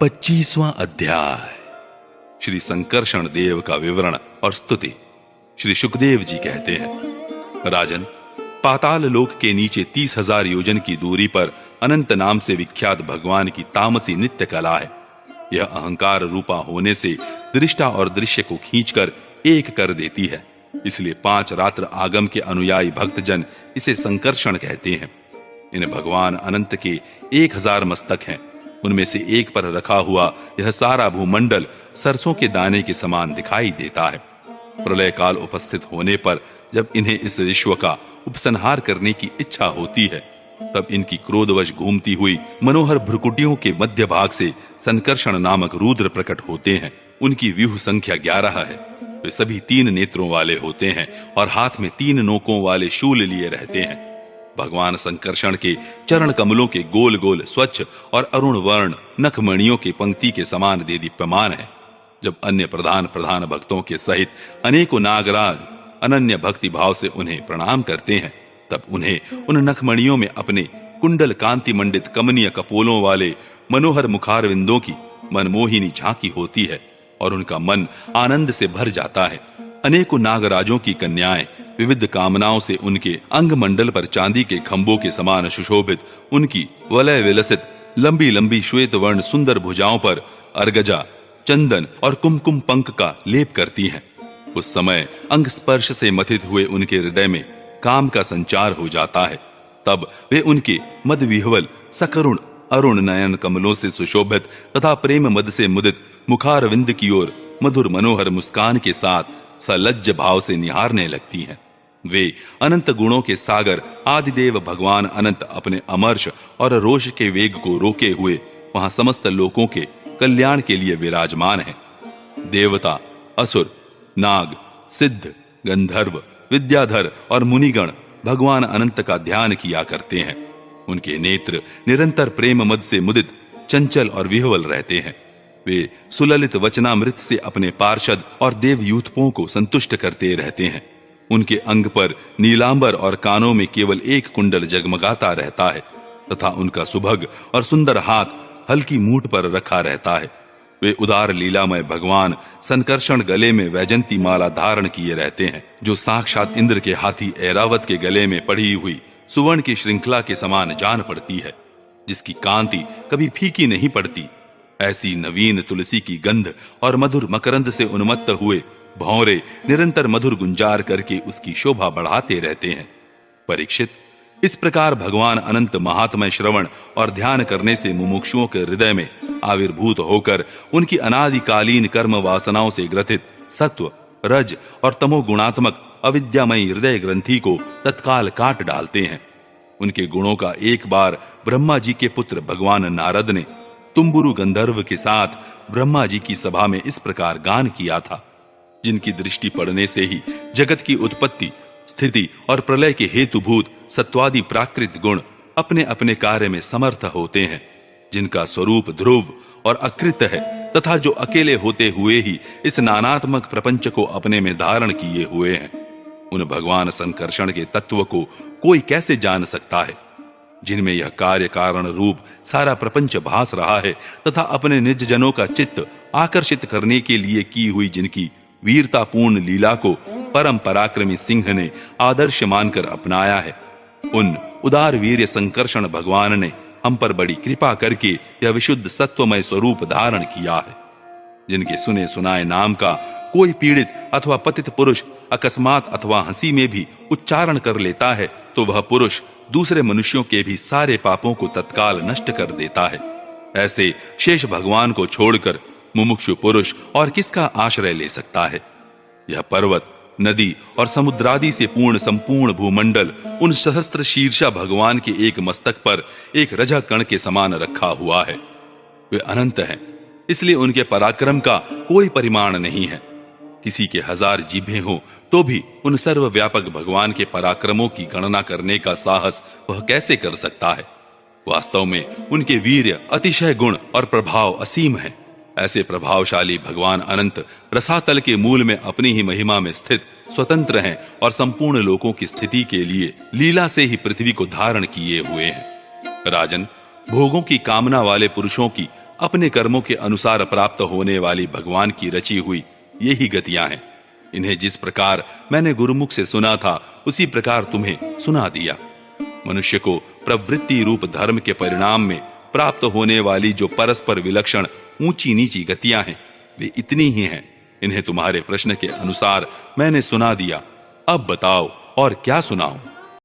25वां अध्याय। श्री संकर्षण देव का विवरण और स्तुति। श्री सुखदेव जी कहते हैं, राजन, पाताल लोक के नीचे 30,000 योजन की दूरी पर अनंत नाम से विख्यात भगवान की तामसी नित्य कला है। यह अहंकार रूपा होने से दृष्टा और दृश्य को खींचकर एक कर देती है। इसलिए 5 रात्र आगम के अनुयायी भक्तजन इसे संकर्षण कहते हैं। इन भगवान अनंत के 1000 मस्तक हैं। उनमें से एक पर रखा हुआ यह सारा भूमंडल सरसों के दाने के समान दिखाई देता है। प्रलय काल उपस्थित होने पर जब इन्हें इस विश्व का उपसंहार करने की इच्छा होती है, तब इनकी क्रोधवश घूमती हुई मनोहर भ्रुकुटियों के मध्य भाग से संकर्षण नामक रुद्र प्रकट होते हैं। उनकी व्यूह संख्या 11 है। वे सभी 3 नेत्रों वाले होते हैं और हाथ में 3 नोकों वाले शूल लिए रहते हैं। भगवान संकर्षण के चरण कमलों के गोल गोल स्वच्छ और अरुण वर्ण नखमणियों के पंक्ति के समान देदीप्यमान है। जब अन्य प्रधान भक्तों के सहित अनेकों नागराज अनन्य भक्ति भाव से उन्हें प्रणाम करते हैं, तब उन्हें उन नखमणियों में अपने कुंडल कांति मंडित कमनीय कपोलों वाले मनोहर मुखारविंदों की मनमोहिनी झांकी होती है और उनका मन आनंद से भर जाता है। अनेकों नागराजों की कन्याएं विविध कामनाओं से उनके अंग मंडल पर चांदी के खंभों के समान सुशोभित उनकी वलय विलसित लंबी लंबी श्वेत वर्ण सुंदर भुजाओं पर अर्गजा, चंदन और कुमकुम पंख का लेप करती हैं। उस समय अंग स्पर्श से मथित हुए उनके हृदय में काम का संचार हो जाता है। तब वे उनके मद विह्वल सकरुण अरुण नयन कमलों से सुशोभित तथा प्रेम मद से मुदित मुखारविंद की ओर मधुर मनोहर मुस्कान के साथ सलज्ज भाव से निहारने लगती हैं। वे अनंत गुणों के सागर आदिदेव भगवान अनंत अपने अमर्ष और रोष के वेग को रोके हुए वहां समस्त लोकों के कल्याण के लिए विराजमान हैं। देवता, असुर, नाग, सिद्ध, गंधर्व, विद्याधर और मुनिगण भगवान अनंत का ध्यान किया करते हैं। उनके नेत्र निरंतर प्रेम मद से मुदित, चंचल और विह्वल रहते हैं। वे सुललित वचनामृत से अपने पार्षद और देवयूथपों को संतुष्ट करते रहते हैं। उनके अंग पर नीलांबर और कानों में केवल एक कुंडल जगमगाता रहता है तथा उनका सुभग और सुंदर हाथ हल्की मूठ पर रखा रहता है। वे उदार लीलामय भगवान संकर्षण गले में वैजंती माला धारण किए रहते हैं, जो साक्षात इंद्र के हाथी ऐरावत के गले में पड़ी हुई सुवर्ण की श्रृंखला के समान जान पड़ती है, जिसकी कांति कभी फीकी नहीं पड़ती। ऐसी नवीन तुलसी की गंध और मधुर मकरंद से उन्मत्त हुए भौरे निरंतर मधुर गुंजार करके उसकी शोभा बढ़ाते रहते हैं। परीक्षित, इस प्रकार भगवान अनंत महात्मय श्रवण और ध्यान करने से मुमुक्षुओं के हृदय में आविर्भूत होकर उनकी अनादिकालीन कर्म वासनाओं से ग्रथित सत्व, रज और तमो गुणात्मक अविद्यामयी हृदय ग्रंथि को तत्काल काट डालते हैं। उनके गुणों का एक बार ब्रह्मा जी के पुत्र भगवान नारद ने तुम्बुरु गंधर्व के साथ ब्रह्मा जी की सभा में इस प्रकार गान किया था, जिनकी दृष्टि पड़ने से ही जगत की उत्पत्ति, स्थिति और प्रलय के हेतुभूत सत्वादि प्राकृत गुण अपने अपने कार्य में समर्थ होते हैं, जिनका स्वरूप ध्रुव और अकृत है तथा जो अकेले होते हुए ही इस नानात्मक प्रपंच को अपने में धारण किए हुए हैं। उन भगवान संकर्षण के तत्व को कोई कैसे जान सकता है, जिनमें यह कार्य कारण रूप सारा प्रपंच भास रहा है तथा अपने निज जनों का चित्त आकर्षित करने के लिए की हुई जिनकी वीरतापूर्ण लीला को परम पराक्रमी सिंह ने आदर्श मानकर अपनाया है। उन उदार वीर्य संकर्षण भगवान ने हम पर बड़ी कृपा करके यह विशुद्ध सत्वमय स्वरूप धारण किया है। जिनके सुने सुनाए नाम का कोई पीड़ित अथवा पतित पुरुष अकस्मात अथवा हंसी में भी उच्चारण कर लेता है, तो वह पुरुष दूसरे मनुष्यों के भी सारे पापों को तत्काल नष्ट कर देता है। ऐसे शेष भगवान को छोड़कर मुमुक्षु पुरुष और किसका आश्रय ले सकता है? यह पर्वत, नदी और समुद्रादि से पूर्ण संपूर्ण भूमंडल उन सहस्त्र शीर्षा भगवान के एक मस्तक पर एक रजा कण के समान रखा हुआ है। वे अनंत हैं, इसलिए उनके पराक्रम का कोई परिमाण नहीं है। किसी के 1000 जीभें हो तो भी उन सर्वव्यापक भगवान के पराक्रमों की गणना करने का साहस वह कैसे कर सकता है? वास्तव में उनके वीर्य, अतिशय गुण और प्रभाव असीम है। ऐसे प्रभावशाली भगवान अनंत रसातल के मूल में अपनी ही महिमा में स्थित स्वतंत्र हैं और संपूर्ण लोकों की स्थिति के लिए लीला से ही पृथ्वी को धारण किए हुए हैं। राजन, भोगों की कामना वाले पुरुषों की अपने कर्मों के अनुसार प्राप्त होने वाली भगवान की रची हुई यही गतियां हैं। इन्हें जिस प्रकार मैंने गुरुमुख से सुना था उसी प्रकार तुम्हें सुना दिया। मनुष्य को प्रवृत्ति रूप धर्म के परिणाम में प्राप्त होने वाली जो परस्पर विलक्षण ऊंची नीची गतियां हैं वे इतनी ही हैं। इन्हें तुम्हारे प्रश्न के अनुसार मैंने सुना दिया। अब बताओ और क्या सुनाऊं?